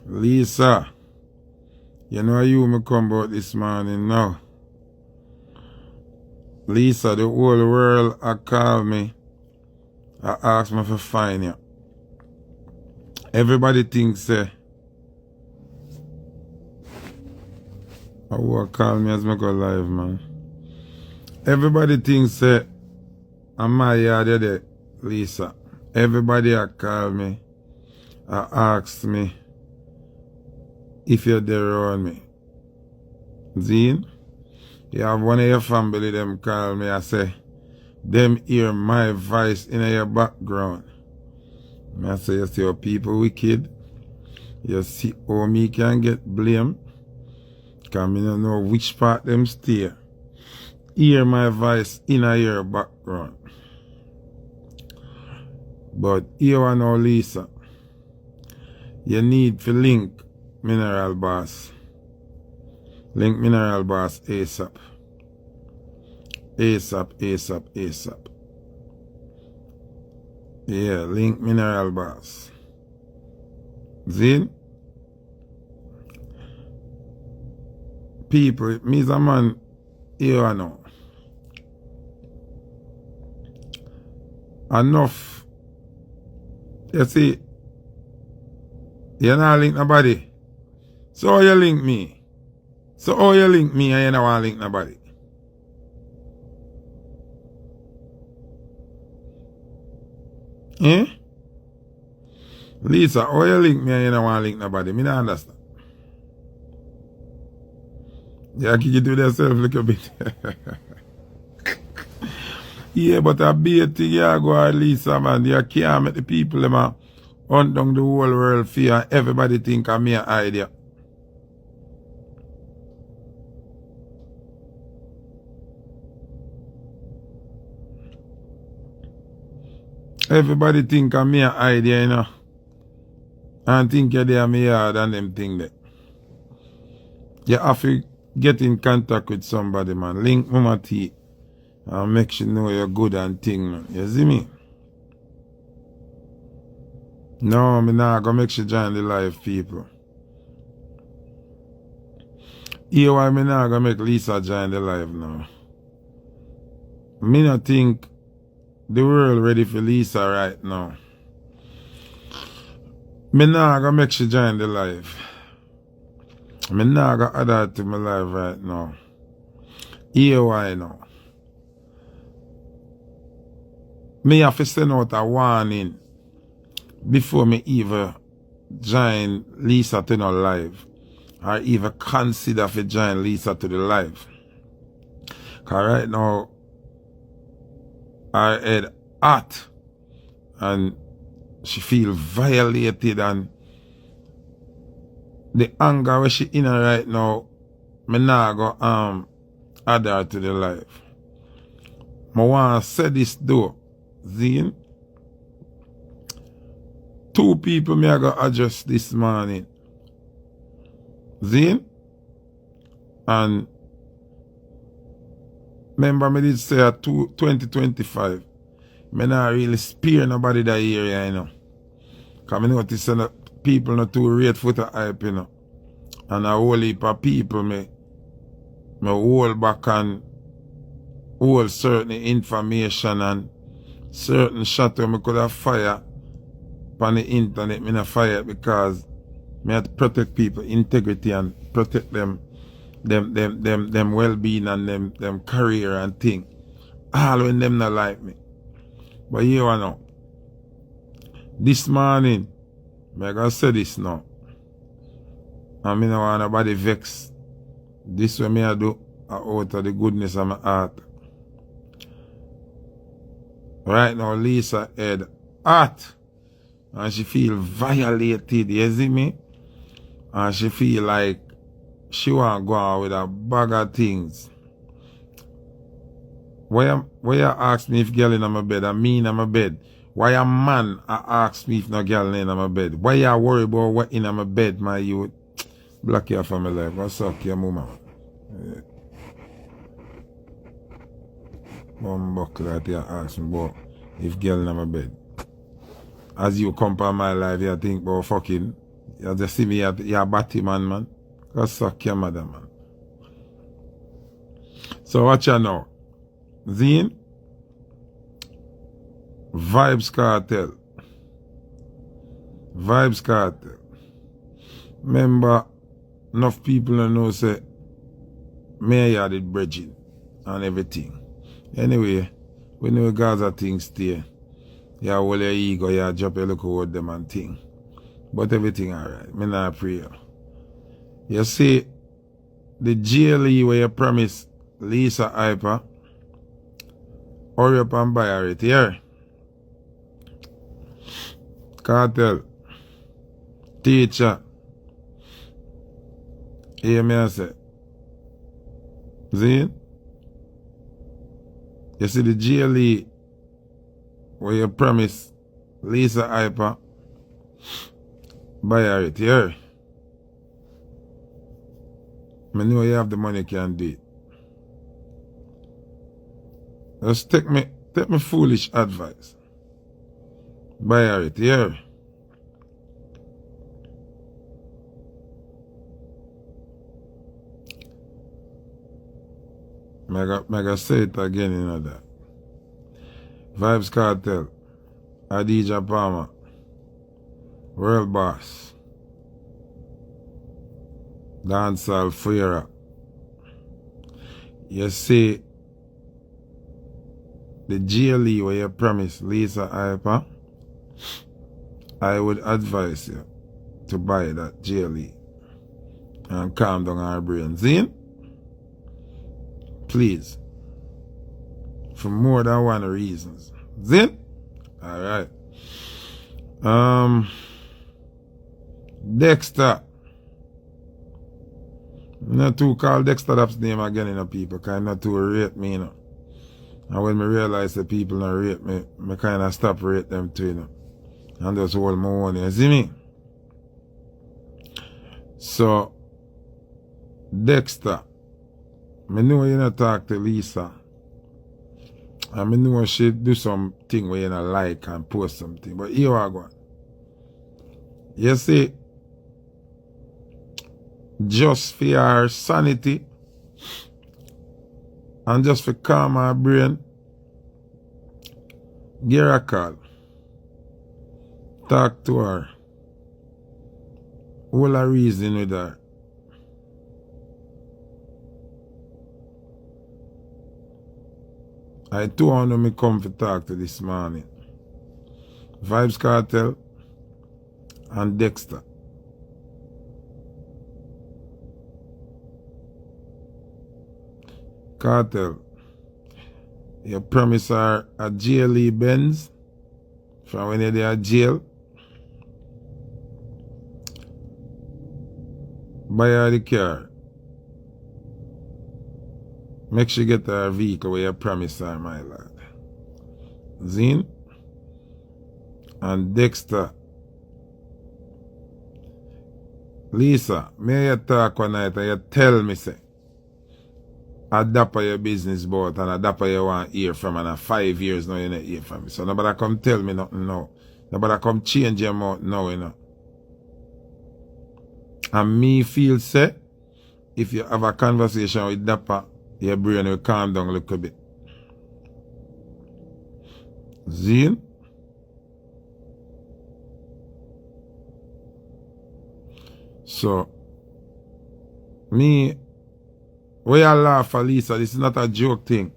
Lisa, you know you me come out this morning now. Lisa, the whole world a call me. I ask me for find you. Everybody thinks I will call me as me go live, man. Everybody thinks I'm my yard there, Lisa. Everybody a call me. I ask me if you're there around me. Zine, you have one of your family them call me. I say, them hear my voice in your background. I say, you see how people wicked. You see how me can get blamed. Because I don't know which part them stay. Hear my voice in your background. But here I know, Lisa. You need to link Mineral Boss. Link Mineral Boss ASAP. ASAP. Yeah, link Mineral Boss. Zin? People, me's a man here I know. Enough. You see, you not link nobody. So how you link me? So how you link me and you don't want to link nobody? Eh? Lisa, how you link me and you don't want to link nobody? Me not understand. Yeah, can you do that yourself a little bit? Yeah, but a bait thing you go at Lisa, man. You can't make the people them hunt down the whole world for you. Everybody think I'm me an idea. Everybody think I'm me an idea, you know. And think you're there me yard and them thing there. You have to get in contact with somebody, man. Link Mama T. And make sure you know you're good and thing, man. You see me? No, me not gonna make sure join the live, people. Here why me not gonna make Lisa join the live now. Me not think the world ready for Lisa right now. Me not gonna make she join the live. Me not gonna add her to my live right now. Here why now. Me have to send out a warning before me even join Lisa to no live. Or even consider to join Lisa to the live. Cause right now her head hot and she feel violated and the anger where she in her right now, me nah go add her to the live. I want to say this though, Zine. 2 people me I go address this morning. Zine? And remember me did say 2025. Me not really spare nobody that area, you know. Cause I notice that people not too rate Foota hype, you know. And a whole heap of people me hold back and hold certain information and certain shot where me could have fire on the internet. Me not fire because me have to protect people integrity and protect them well-being and them career and thing. All when them not like me. But you know, this morning, I gotta say this now. And me no want nobody vex. This way me I do out of the goodness of my heart. Right now, Lisa head hot. And she feel violated, you see me? And she feel like she want to go out with a bag of things. Why you ask me if girl in my bed, I mean in my bed? Why a man ask me if no girl in my bed? Why you worry about what in my bed, my youth? Block you from my life. What's up, your mama? Yeah. Buckle that you ask me about if girl in my bed. As you come to my life, you think about fucking. You just see me, you're a batty man. Go suck your mother, man. So watch out now. Zine, Vybz Kartel. Vybz Kartel. Remember, enough people don't know say me I did bridging and everything. Anyway, we know Gaza things stay. You hold your ego, you drop your look over them and thing. But everything alright. Me not pray. You see, the GLE where you promise Lisa Hyper, hurry up and buy her it here. Kartel, teacher, hear me I say. See? You see the GLE where you promise Lisa Hyper, buy her it here. I know you have the money, you can do it. Just take me foolish advice. Buy her it here. Mega say it again, you know that. Vybz Kartel, Adidja Palmer, World Boss, Dancehall Fuera. You see, the GLE where you promise Lisa Hyper, I would advise you to buy that GLE and calm down our brains. In? Please. For more than one reasons. Zin? Alright. Dexta. Not too call Dexta that's name again, you know, people, because not too rate me, you know. And when I realize that people don't rate me, I kind of stop rate them too, you know. And just hold my own, you see me? So, Dexta. I know you not talk to Lisa. And I know she do something where you not like and post something. But here I go. You see, just for your sanity and just for calm our brain, give her a call. Talk to her. All a reason with her. I too want me come to talk to this morning. Vybz Kartel and Dexta. Kartel, you promise her a GLE Benz from when you're there at jail. Buy her the car. Make sure you get her a vehicle where you promise her, my lad. Zine and Dexta. Lisa, may you talk one night and you tell me, say, I dapper your business boat and I dapper you want to hear from, and in 5 years now you don't hear from me. So nobody come tell me nothing now. Nobody come change your mouth now, you know. And me feel, say, if you have a conversation with dapper, your brain will calm down a little bit. Zine? So, me, where you laugh at Lisa, this is not a joke thing.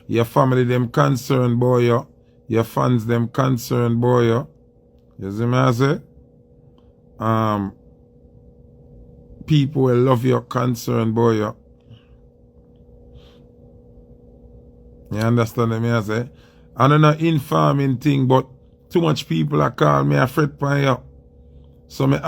Your family them concerned boy yo. Your fans them concerned boy yo. You see me I say? People will love your concern boy yo. You understand me I say? I don't know informing thing, but too much people are call me a fret pan you. So me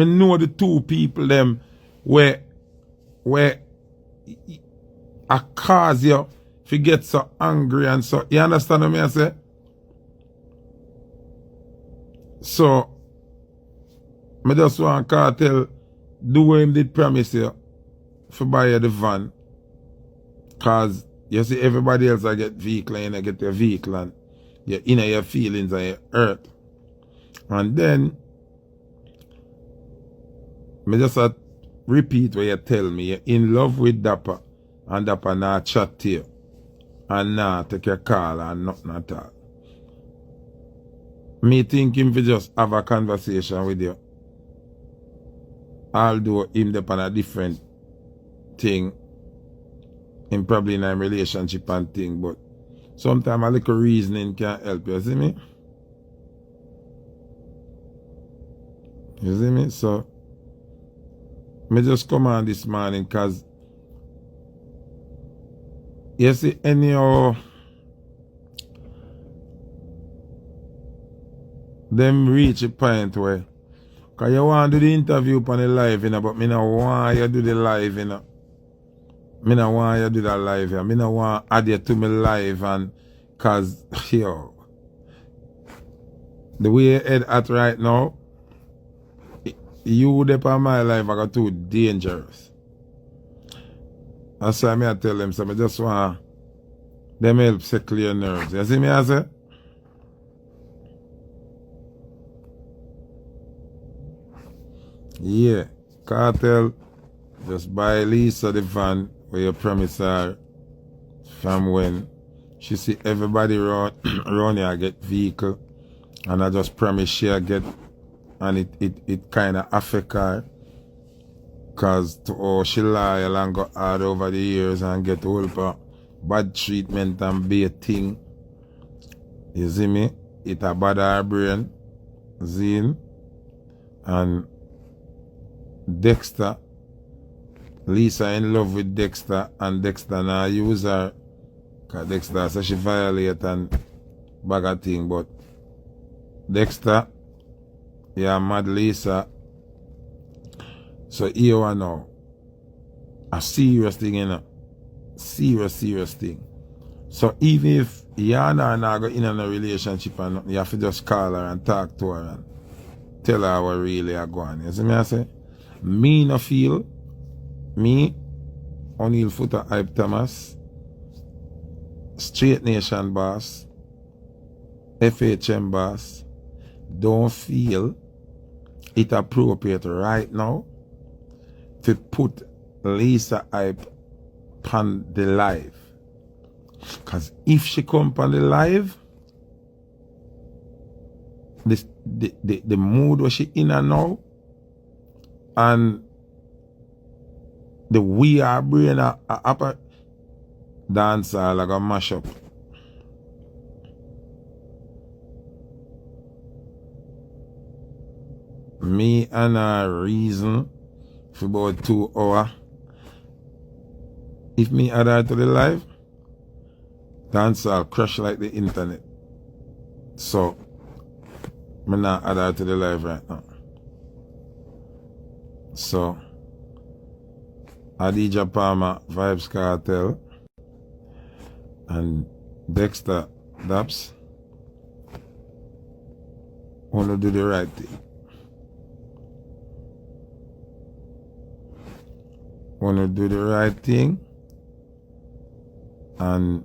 know the two people them where I cause you to get so angry and so, you understand what I say? So I just want Kartel do what him did promise you for buy you the van. Cause you see everybody else I get vehicle and you get your vehicle and you're in your feelings and you're hurt. And then Me just repeat what you tell me. You're in love with Dapper, and Dapper not chat to you, and not take your call and nothing at all. Me think him to just have a conversation with you. Although him depend on a different thing, him probably in a relationship and thing, but sometimes a little reasoning can help you, see me? You see me? So, me just come on this morning because, you see, anyhow, them reach a point where, because you want to do the interview on the live, you know, but me not want you do the live, you know. Me not want you do that live, you know. Me not want add you to me live, and, because, yo, the way you head at right now, you up on my life are too dangerous. That's why I tell them, so I just want them help settle your nerves. You see me I say? Yeah. Kartel just buy Lisa the van where you promise her from when she see everybody around here get vehicle, and I just promise she'll get, and it kind of affect her, because she loyal and got hard over the years and get all for bad treatment and be a thing. You see me? It a bad her brain. Zine. And Dexta. Lisa in love with Dexta, and Dexta now use her, because Dexta says she violate and bag of thing, but Dexta, yeah, mad Lisa. So here I know a serious thing, you know. Serious thing. So even if you and her not go in a relationship and nothing, you have to just call her and talk to her and tell her what really are going. You see me I say? Me no feel, me, Foota Hype Thomas, Straight Nation boss, FHM boss, don't feel it appropriate right now to put Lisa Hype on the live. Because if she come on the live, the mood where she in and now, and the way her brain upper dancer like a mash up. Me and her reason for about 2 hours. If me add her to the live, dancer crash like the internet. So, me not add her to the live right now. So, Adija Palmer, Vybz Kartel, and Dexta Daps want to do the right thing. Want to do the right thing and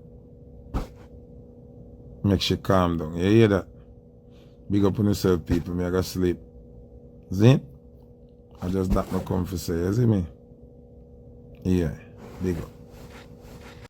make she calm down. You hear that? Big up on yourself, people. Me I go sleep. See? I just that no come for say. You see me? Yeah. Big up.